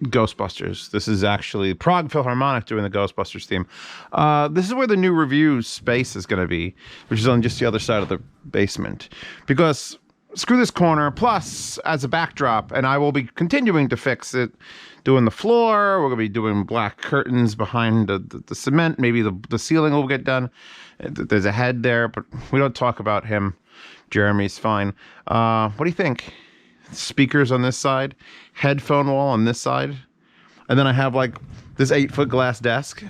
Ghostbusters. This is actually Prague Philharmonic doing the Ghostbusters theme. This is where the new review space is going to be, which is on just the other side of the basement. Because screw this corner, plus as a backdrop, and I will be continuing to fix it, doing the floor. We're going to be doing black curtains behind the cement. Maybe the ceiling will get done. There's a head there, but we don't talk about him. Jeremy's fine. What do you think? Speakers on this side, headphone wall on this side, and then I have like this 8-foot glass desk,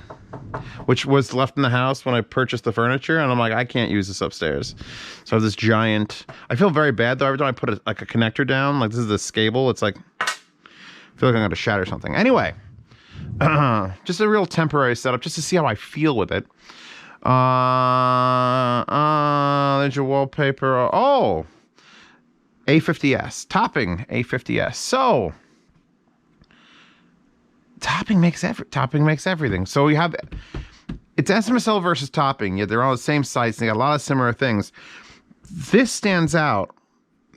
which was left in the house when I purchased the furniture, and I'm like, I can't use this upstairs. So I have this giant. I feel very bad though every time I put a connector down. Like this is the cable. It's like I feel like I'm going to shatter something. Anyway, just a real temporary setup, just to see how I feel with it. There's your wallpaper. Oh. A50s, topping A50s. So, topping makes everything. So we have, it's SMSL versus topping, yet they're all the same sites. They got a lot of similar things. This stands out.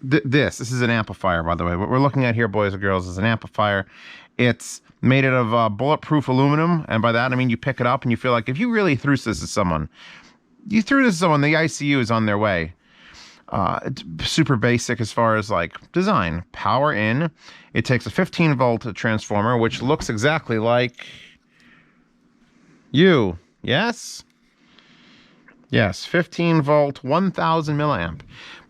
This is an amplifier, by the way. What we're looking at here, boys and girls, is an amplifier. It's made out of bulletproof aluminum, and by that I mean you pick it up and you feel like if you really threw this at someone, the ICU is on their way. It's super basic as far as like design. Power in. It takes a 15-volt transformer, which looks exactly like you. Yes? Yes, 15-volt, 1000 milliamp.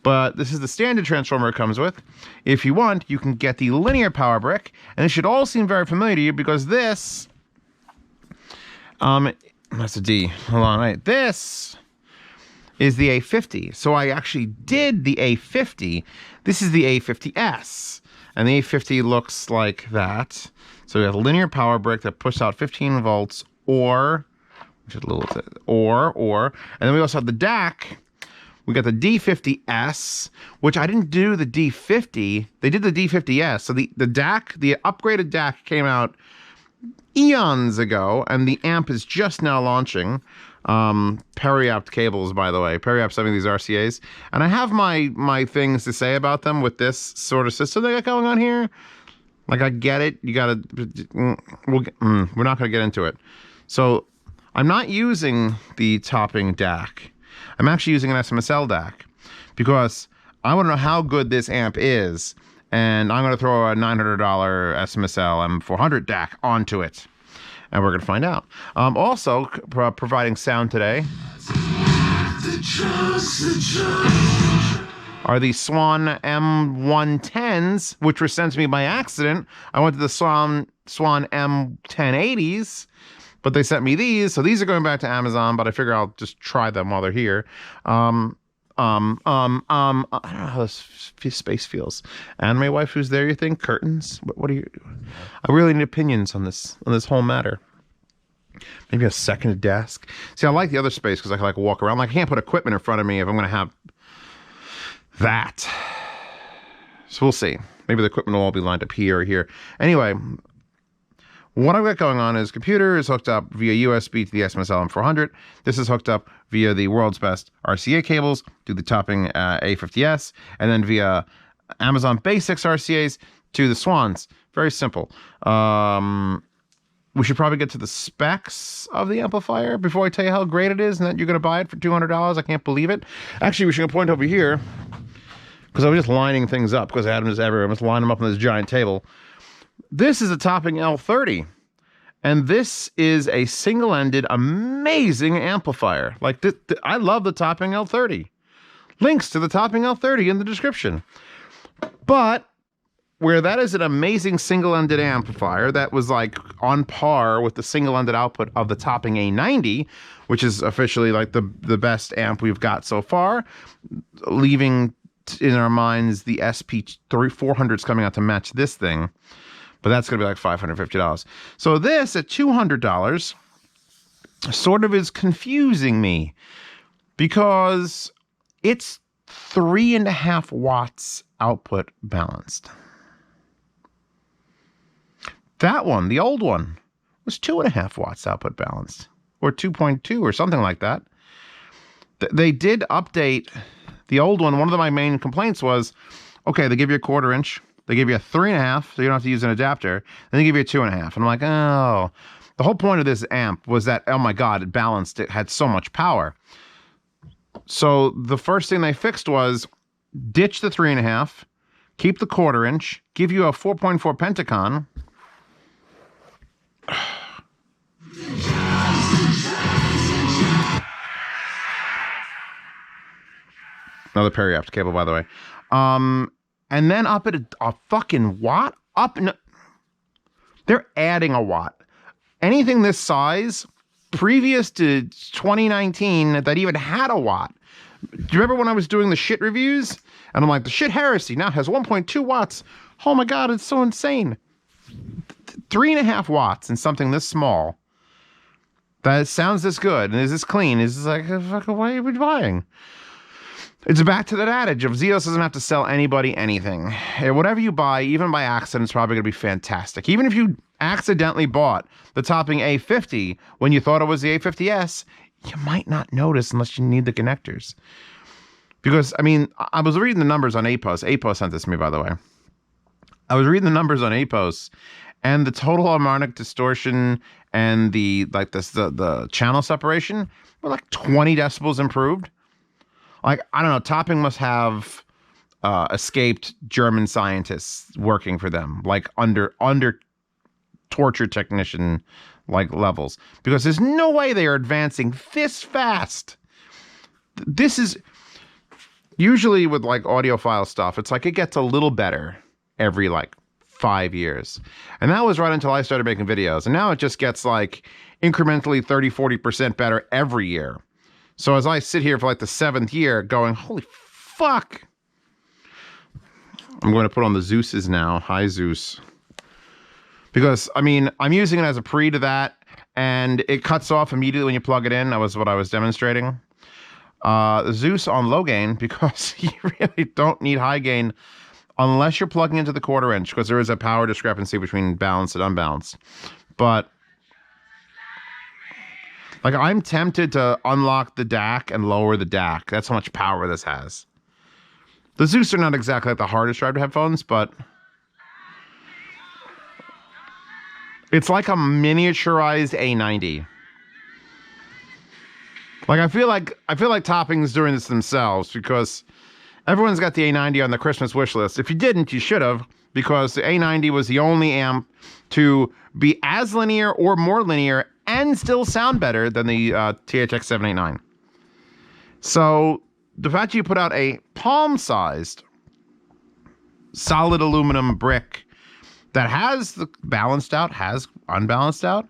But this is the standard transformer it comes with. If you want, you can get the linear power brick, and it should all seem very familiar to you because this, that's a D. Hold on, right? This is the A50. So I actually did the A50. This is the A50s. And the A50 looks like that. So we have a linear power brick that pushes out 15 volts or, which is a little, and then we also have the DAC. We got the D50S, which I didn't do the D50. They did the D50S. So the DAC, the upgraded DAC came out eons ago, and the amp is just now launching. Periapt cables, by the way. Periapt sent me these RCAs, and I have my things to say about them with this sort of system they got going on here. Like, I get it. You gotta, we're not gonna get into it. So I'm not using the topping DAC. I'm actually using an SMSL DAC because I want to know how good this amp is, and I'm going to throw a $900 SMSL M400 DAC onto it. And we're going to find out. Also, providing sound today are the Swan M110s, which were sent to me by accident. I went to the Swan M1080s, but they sent me these. So these are going back to Amazon, but I figure I'll just try them while they're here. I don't know how this space feels. And my wife who's there, you think? Curtains? What do you... I really need opinions on this whole matter. Maybe a second desk. See, I like the other space because I can like walk around. Like I can't put equipment in front of me if I'm going to have that. So we'll see. Maybe the equipment will all be lined up here or here. Anyway, what I've got going on is computer is hooked up via USB to the SMSL M400. This is hooked up via the world's best RCA cables to the topping A50s, and then via Amazon Basics RCAs to the Swans. Very simple. We should probably get to the specs of the amplifier before I tell you how great it is and that you're going to buy it for $200. I can't believe it. Actually, we should point over here because I was just lining things up because I had them just everywhere. I must line them up on this giant table. This is a topping L30, and this is a single-ended, amazing amplifier. Like, I love the topping L30. Links to the topping L30 in the description. But where that is an amazing single-ended amplifier that was like on par with the single-ended output of the topping A90, which is officially like the best amp we've got so far, leaving in our minds the SP400s coming out to match this thing. But that's going to be like $550. So this at $200 sort of is confusing me because it's 3.5 watts output balanced. That one, the old one, was 2.5 watts output balanced, or 2.2 or something like that. They did update the old one. One of my main complaints was, okay, they give you a 1/4 inch They give you a 3.5, so you don't have to use an adapter. Then they give you a 2.5. And I'm like, oh. The whole point of this amp was that, oh my God, it balanced. It had so much power. So the first thing they fixed was ditch the 3.5, keep the 1/4 inch, give you a 4.4 Pentacon. Another periapt cable, by the way. And then up at a fucking watt? They're adding a watt. Anything this size, previous to 2019, that even had a watt. Do you remember when I was doing the shit reviews? And I'm like, the shit heresy now has 1.2 watts. Oh my God, it's so insane. 3.5 watts in something this small that sounds this good and is this clean is like, fucking, why are we buying? It's back to that adage of Zeos doesn't have to sell anybody anything. Whatever you buy, even by accident, is probably going to be fantastic. Even if you accidentally bought the topping A50 when you thought it was the A50s, you might not notice unless you need the connectors. Because, I mean, I was reading the numbers on APOS. APOS sent this to me, by the way. I was reading the numbers on APOS, and the total harmonic distortion and the channel separation were like 20 decibels improved. Like, I don't know, topping must have escaped German scientists working for them, like under torture technician like levels, because there's no way they are advancing this fast. This is usually with like audiophile stuff. It's like it gets a little better every like 5 years. And that was right until I started making videos. And now it just gets like incrementally 30-40% better every year. So as I sit here for like the 7th year going, holy fuck. I'm going to put on the Zeus's now. Hi, Zeus. Because, I mean, I'm using it as a pre to that, and it cuts off immediately when you plug it in. That was what I was demonstrating. The Zeus on low gain, because you really don't need high gain unless you're plugging into the 1/4 inch, because there is a power discrepancy between balanced and unbalanced. But like, I'm tempted to unlock the DAC and lower the DAC. That's how much power this has. The Zeus are not exactly like the hardest drive headphones, but it's like a miniaturized A90. Like, I feel like Topping's doing this themselves, because everyone's got the A90 on the Christmas wish list. If you didn't, you should have, because the A90 was the only amp to be as linear or more linear and still sound better than the THX 789. So the fact you put out a palm-sized solid aluminum brick that has the balanced out, has unbalanced out,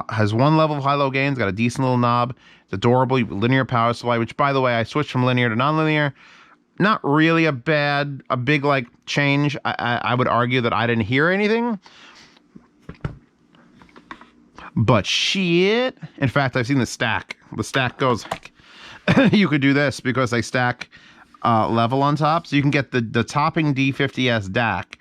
has one level of high-low gains, got a decent little knob, it's adorable linear power supply, which, by the way, I switched from linear to non-linear. Not really a big like change. I would argue that I didn't hear anything. But shit. In fact, I've seen the stack. The stack goes like, you could do this because they stack level on top. So you can get the topping D50S DAC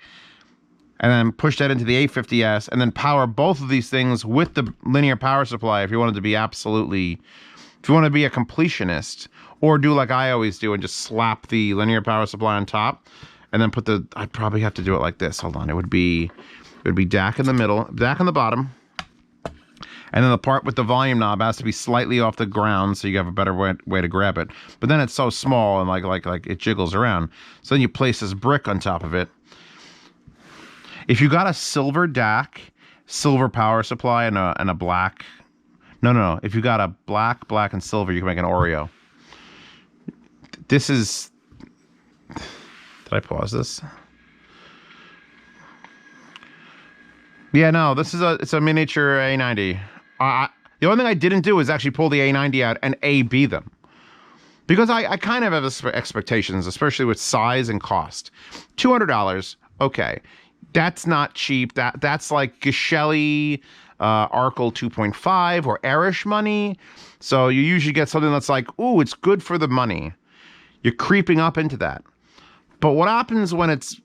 and then push that into the A50S and then power both of these things with the linear power supply if you wanted to be if you want to be a completionist, or do like I always do and just slap the linear power supply on top and then I'd probably have to do it like this. Hold on. It would be DAC in the middle, DAC on the bottom. And then the part with the volume knob has to be slightly off the ground so you have a better way to grab it. But then it's so small and like it jiggles around. So then you place this brick on top of it. If you got a silver DAC, silver power supply, and a black... No. If you got a black, and silver, you can make an Oreo. This is... Did I pause this? Yeah, no, it's a miniature A90. The only thing I didn't do is actually pull the A90 out and A-B them. Because I kind of have expectations, especially with size and cost. $200, okay. That's not cheap. That's like Geshelli, Arkle 2.5 or Erish money. So you usually get something that's like, ooh, it's good for the money. You're creeping up into that. But what happens when it's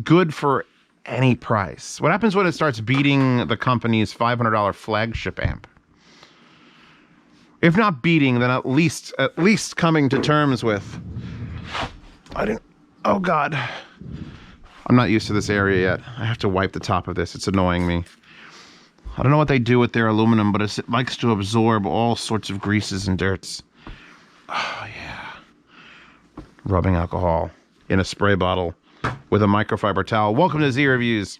good for any price? What happens when it starts beating the company's $500 flagship amp? If not beating, then at least coming to terms with. Oh God. I'm not used to this area yet. I have to wipe the top of this. It's annoying me. I don't know what they do with their aluminum, but it likes to absorb all sorts of greases and dirts. Oh, yeah. Rubbing alcohol in a spray bottle with a microfiber towel. Welcome to Z Reviews.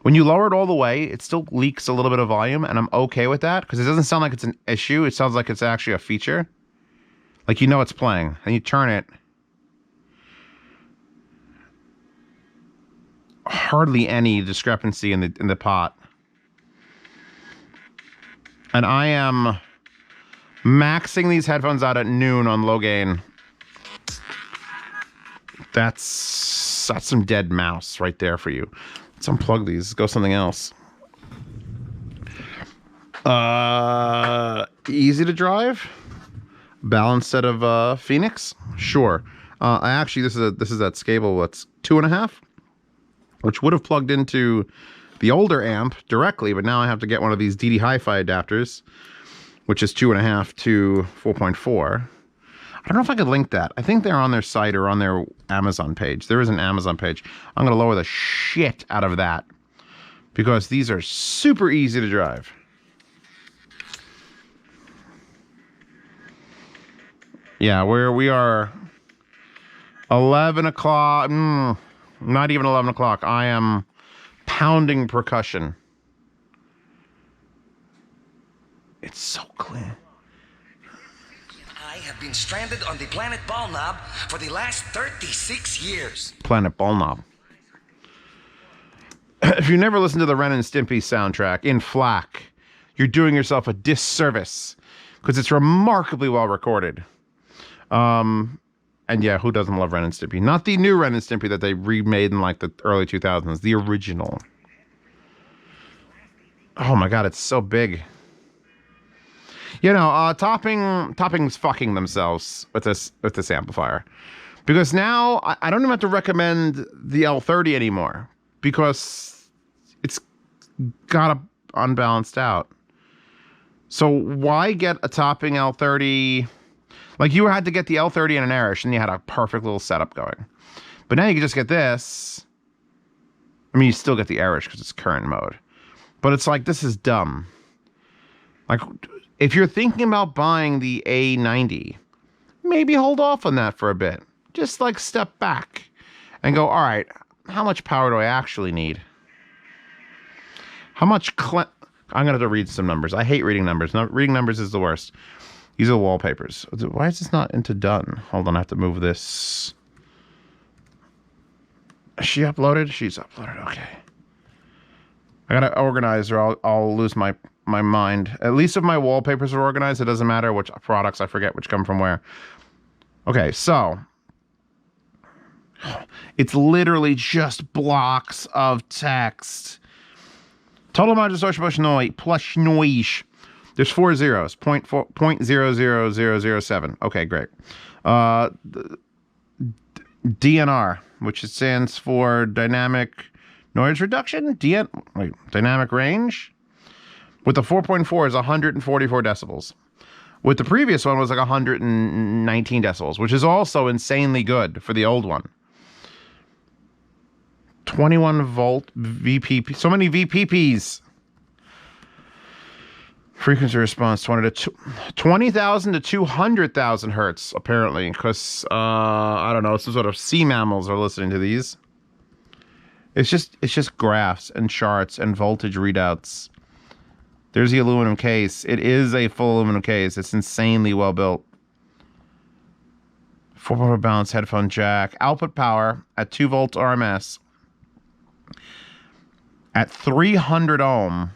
When you lower it all the way, it still leaks a little bit of volume, and I'm okay with that because it doesn't sound like it's an issue. It sounds like it's actually a feature. Like, you know it's playing, and you turn it. Hardly any discrepancy in the pot. And I am maxing these headphones out at noon on low gain. That's some dead mouse right there for you. Let's unplug these. Let's go something else. Easy to drive. Balanced set of Phoenix. Sure. I actually this is that Scable that's 2.5, which would have plugged into the older amp directly, but now I have to get one of these DD Hi-Fi adapters, which is 2.5 to 4.4. I don't know if I could link that. I think they're on their site or on their Amazon page. There is an Amazon page. I'm going to lower the shit out of that because these are super easy to drive. Yeah, we are 11 o'clock. Not even 11 o'clock. I am pounding percussion. It's so clean. I have been stranded on the planet Ballknob for the last 36 years. Planet Ballknob. If you never listened to the Ren and Stimpy soundtrack in FLAC, you're doing yourself a disservice because it's remarkably well recorded. And yeah, who doesn't love Ren and Stimpy? Not the new Ren and Stimpy that they remade in like the early 2000s, the original. Oh my god, it's so big. You know, Topping's fucking themselves with this amplifier. Because now I don't even have to recommend the L30 anymore. Because it's got unbalanced out. So why get a Topping L30? Like, you had to get the L30 and an Arish, and you had a perfect little setup going. But now you can just get this. I mean, you still get the Arish because it's current mode. But it's like, this is dumb. Like, if you're thinking about buying the A90, maybe hold off on that for a bit. Just, like, step back and go, all right, how much power do I actually need? How much I'm going to have to read some numbers. I hate reading numbers. No, reading numbers is the worst. These are the wallpapers. Why is this not into done? Hold on, I have to move this. Is she uploaded? She's uploaded, okay. I gotta organize or I'll lose my mind. At least if my wallpapers are organized, it doesn't matter which products, I forget which come from where. Okay, so. It's literally just blocks of text. Total amount of distortion plus noise. There's 4 zeros, 0.00007. Okay, great. DNR, which stands for dynamic noise reduction. Dynamic range. With the 4.4 is 144 decibels. With the previous one was like 119 decibels, which is also insanely good for the old one. 21 volt VPP. So many VPPs. Frequency response 20,000 to 200,000 hertz, apparently, because I don't know, some sort of sea mammals are listening to these. It's just graphs and charts and voltage readouts. There's the aluminum case. It is a full aluminum case. It's insanely well built. 4-point balance headphone jack. Output power at 2 volts RMS. At 300 ohm.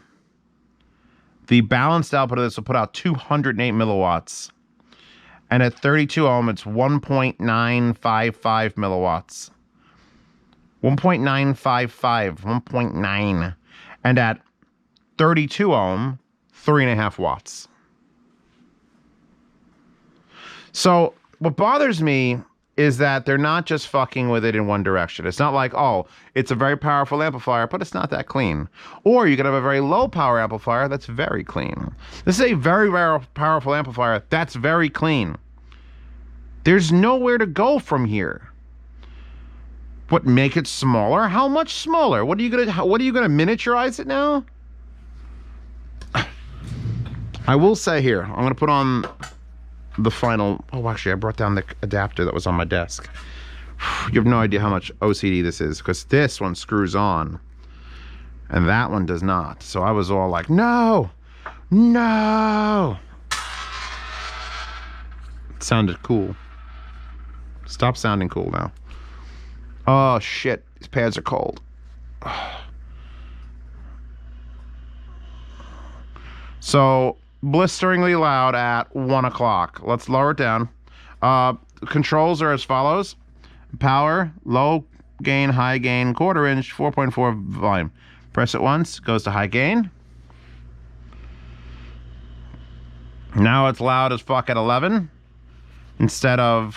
The balanced output of this will put out 208 milliwatts. And at 32 ohm, it's 1.955 milliwatts. 1.955, 1.9. And at 32 ohm, 3.5 watts. So what bothers me is that they're not just fucking with it in one direction. It's not like, oh, it's a very powerful amplifier, but it's not that clean. Or you could have a very low power amplifier that's very clean. This is a very, very powerful amplifier that's very clean. There's nowhere to go from here. What, make it smaller? How much smaller? What are you gonna miniaturize it now? I will say here, I'm gonna put on the final. Oh, actually, I brought down the adapter that was on my desk. You have no idea how much OCD this is, because this one screws on and that one does not. So I was all like, no, no. It sounded cool. Stop sounding cool now. Oh shit, these pads are cold. So blisteringly loud at 1 o'clock. Let's lower it down. Controls are as follows. Power, low gain, high gain, quarter inch, 4.4 volume. Press it once, goes to high gain. Now it's loud as fuck at 11 instead of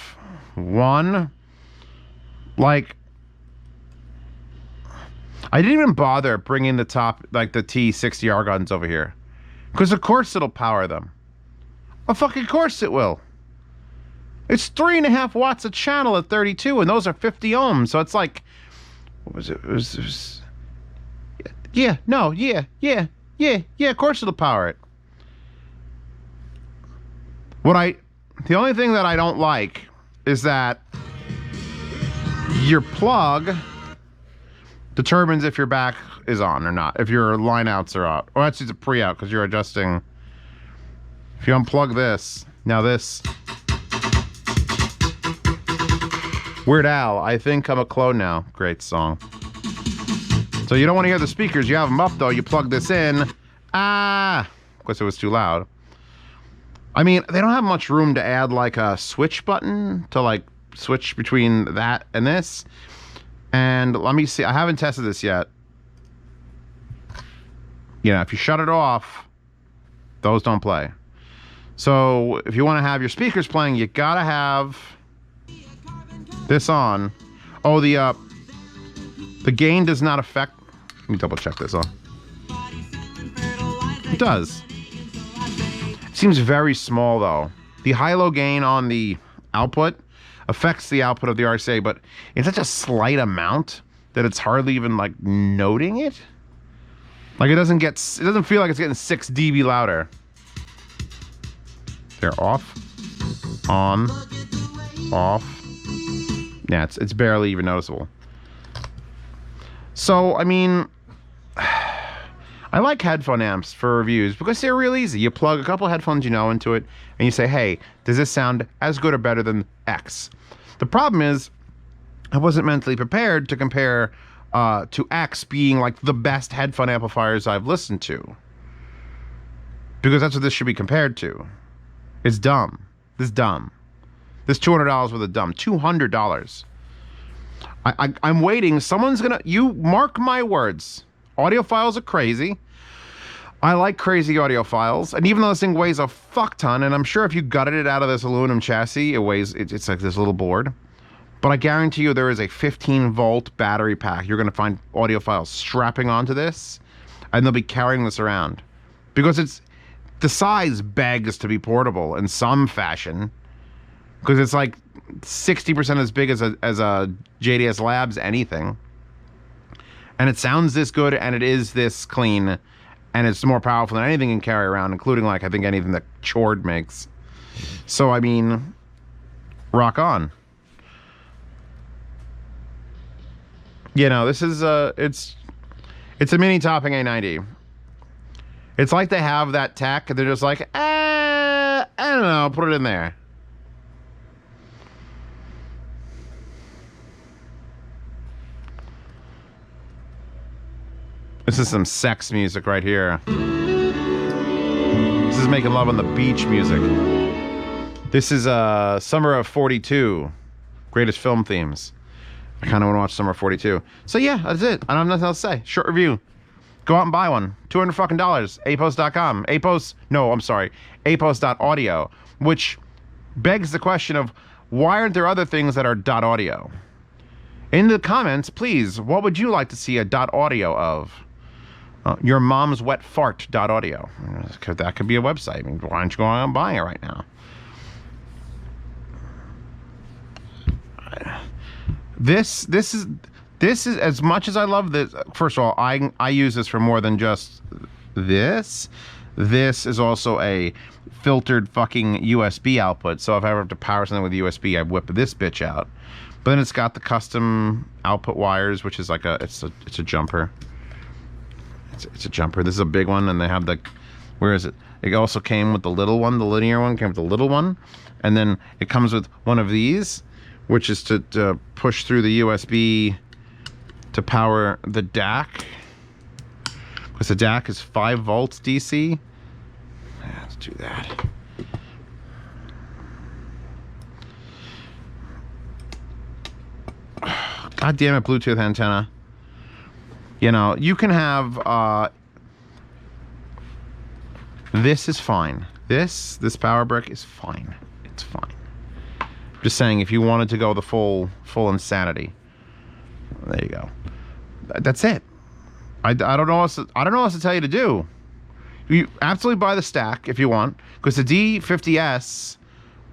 1. Like, I didn't even bother bringing the top, like the T60R guns over here, because of course it'll power them. Of fucking course it will. It's 3.5 watts a channel at 32, and those are 50 ohms. So it's like, what was it? It was yeah, no, yeah. Of course it'll power it. The only thing that I don't like is that your plug determines if your back is on or not, if your line outs are out. Or actually it's a pre-out, because you're adjusting. If you unplug this, now this. Weird Al, I think I'm a clone now. Great song. So you don't want to hear the speakers. You have them up though. You plug this in. Of course it was too loud. I mean, they don't have much room to add like a switch button to like switch between that and this. And let me see. I haven't tested this yet. You know, if you shut it off, those don't play. So if you want to have your speakers playing, you gotta have this on. Oh, the gain does not affect. Let me double check this on. It does. It seems very small though. The high-low gain on the output affects the output of the RCA, but it's such a slight amount that it's hardly even like noting it. Like it doesn't feel like it's getting 6 dB louder. They're off, on, off. Yeah, it's barely even noticeable. So, I mean, I like headphone amps for reviews because they're real easy. You plug a couple headphones you know into it and you say, hey, does this sound as good or better than X? The problem is I wasn't mentally prepared to compare to X being like the best headphone amplifiers I've listened to. Because that's what this should be compared to. It's dumb. This is dumb. This $200 worth of dumb. $200. I'm waiting. Someone's gonna. You mark my words. Audiophiles are crazy. I like crazy audiophiles, and even though this thing weighs a fuck ton, and I'm sure if you gutted it out of this aluminum chassis, it's like this little board. But I guarantee you, there is a 15-volt battery pack. You're gonna find audiophiles strapping onto this, and they'll be carrying this around because it's the size begs to be portable in some fashion. Because it's like 60% as big as a JDS Labs anything. And it sounds this good, and it is this clean, and it's more powerful than anything you can carry around, including like I think anything that Chord makes. So I mean, rock on. You know, this is it's a mini topping A90. It's like they have that tech, and they're just like, I don't know, put it in there. This is some sex music right here. This is making love on the beach music. This is Summer of 42. Greatest film themes. I kind of want to watch Summer of 42. So yeah, that's it. I don't have nothing else to say. Short review. Go out and buy one. $200 fucking dollars. Apos.com. Apos.audio. Which begs the question of why aren't there other things that are .audio? In the comments, please, what would you like to see a .audio of? Your mom's wet fart .audio. That could be a website. I mean, why aren't you going out and buying it right now? This is as much as I love this. First of all, I use this for more than just this. This is also a filtered fucking USB output. So if I ever have to power something with USB, I whip this bitch out. But then it's got the custom output wires, which is like it's a jumper. It's a jumper. This is a big one, and they have the, where is it? It also came with the little one, the linear one came with the little one, and then it comes with one of these, which is to push through the USB to power the DAC. Because the DAC is 5 volts DC. Let's do that. God damn it, Bluetooth antenna. You know, you can have, this is fine. This power brick is fine. It's fine. Just saying, if you wanted to go the full insanity, there you go. That's it. I don't know what else to tell you to do. You absolutely buy the stack if you want, because the D50s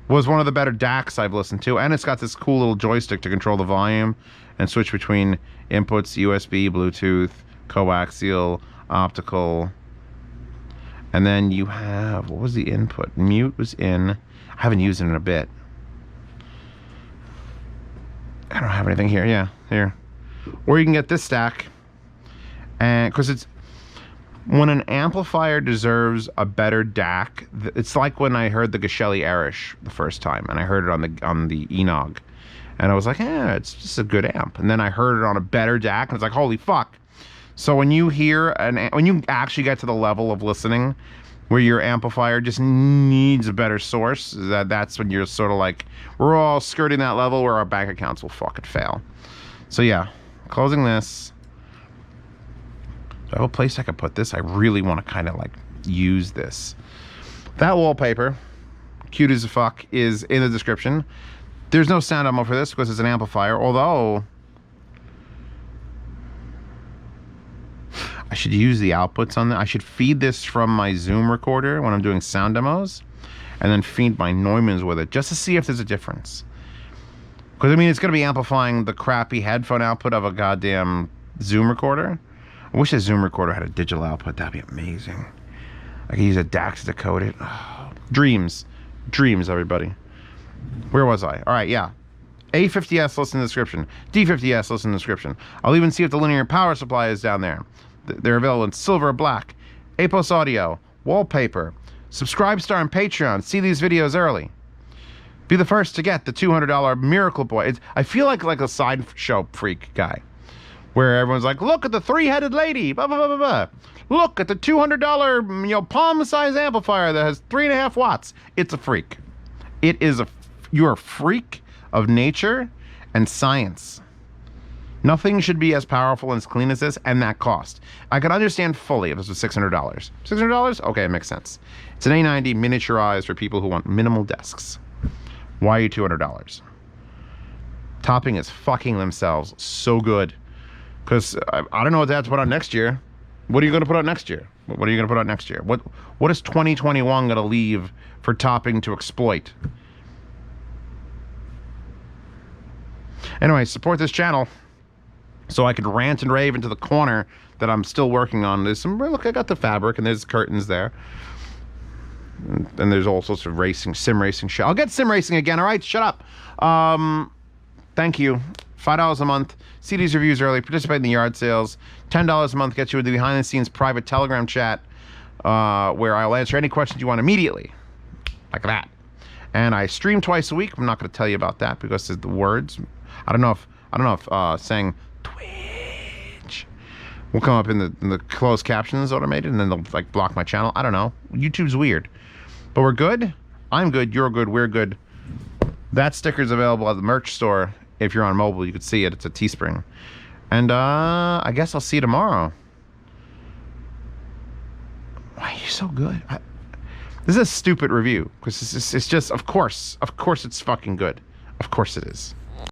was one of the better DACs I've listened to, and it's got this cool little joystick to control the volume and switch between inputs, USB, Bluetooth, coaxial, optical. And then you have, what was the input? Mute was in. I haven't used it in a bit. I don't have anything here. Yeah, here. Or you can get this stack. And because it's, when an amplifier deserves a better DAC, it's like when I heard the Geshelli Erish the first time, and I heard it on the Enog. And I was like, it's just a good amp. And then I heard it on a better DAC, and it's like, holy fuck. So when you hear, when you actually get to the level of listening where your amplifier just needs a better source, that's when you're sort of like, we're all skirting that level where our bank accounts will fucking fail. So yeah, closing this. Do I have a place I could put this? I really want to kind of like use this. That wallpaper, cute as fuck, is in the description. There's no sound demo for this because it's an amplifier, although I should use the outputs on that. I should feed this from my Zoom recorder when I'm doing sound demos, and then feed my Neumanns with it just to see if there's a difference. Because I mean, it's going to be amplifying the crappy headphone output of a goddamn Zoom recorder. I wish a Zoom recorder had a digital output. That'd be amazing. I could use a DAC to decode it. Oh, dreams, everybody. Where was I? All right, yeah. A50s, listen in the description. D50s, listen in the description. I'll even see if the linear power supply is down there. They're available in silver or black. APOS audio, wallpaper, subscribe star and Patreon. See these videos early. Be the first to get the $200 Miracle Boy. I feel like a sideshow freak guy, where everyone's like, look at the 3-headed lady, blah, blah, blah, blah, blah. Look at the $200, palm-sized amplifier that has 3.5 watts. It's a freak. You're a freak of nature and science. Nothing should be as powerful and as clean as this, and that cost. I could understand fully if this was $600. $600? Okay, it makes sense. It's an A90 miniaturized for people who want minimal desks. Why are you $200? Topping is fucking themselves so good. Because I don't know what they have to put out next year. What are you going to put out next year? What are you going to put out next year? What is 2021 going to leave for topping to exploit? Anyway, support this channel so I can rant and rave into the corner that I'm still working on. There's some, look, I got the fabric and there's curtains there. And there's all sorts of sim racing shit. I'll get sim racing again. All right, shut up. Thank you. $5 a month. See these reviews early. Participate in the yard sales. $10 a month gets you into the behind-the-scenes private Telegram chat where I'll answer any questions you want immediately, like that. And I stream twice a week. I'm not going to tell you about that because the words. I don't know if saying Twitch will come up in the closed captions automated, and then they'll like block my channel. I don't know. YouTube's weird, but we're good. I'm good. You're good. We're good. That sticker's available at the merch store. If you're on mobile, you could see it. It's a Teespring. And I guess I'll see you tomorrow. Why are you so good? This is a stupid review because it's just, of course it's fucking good. Of course it is.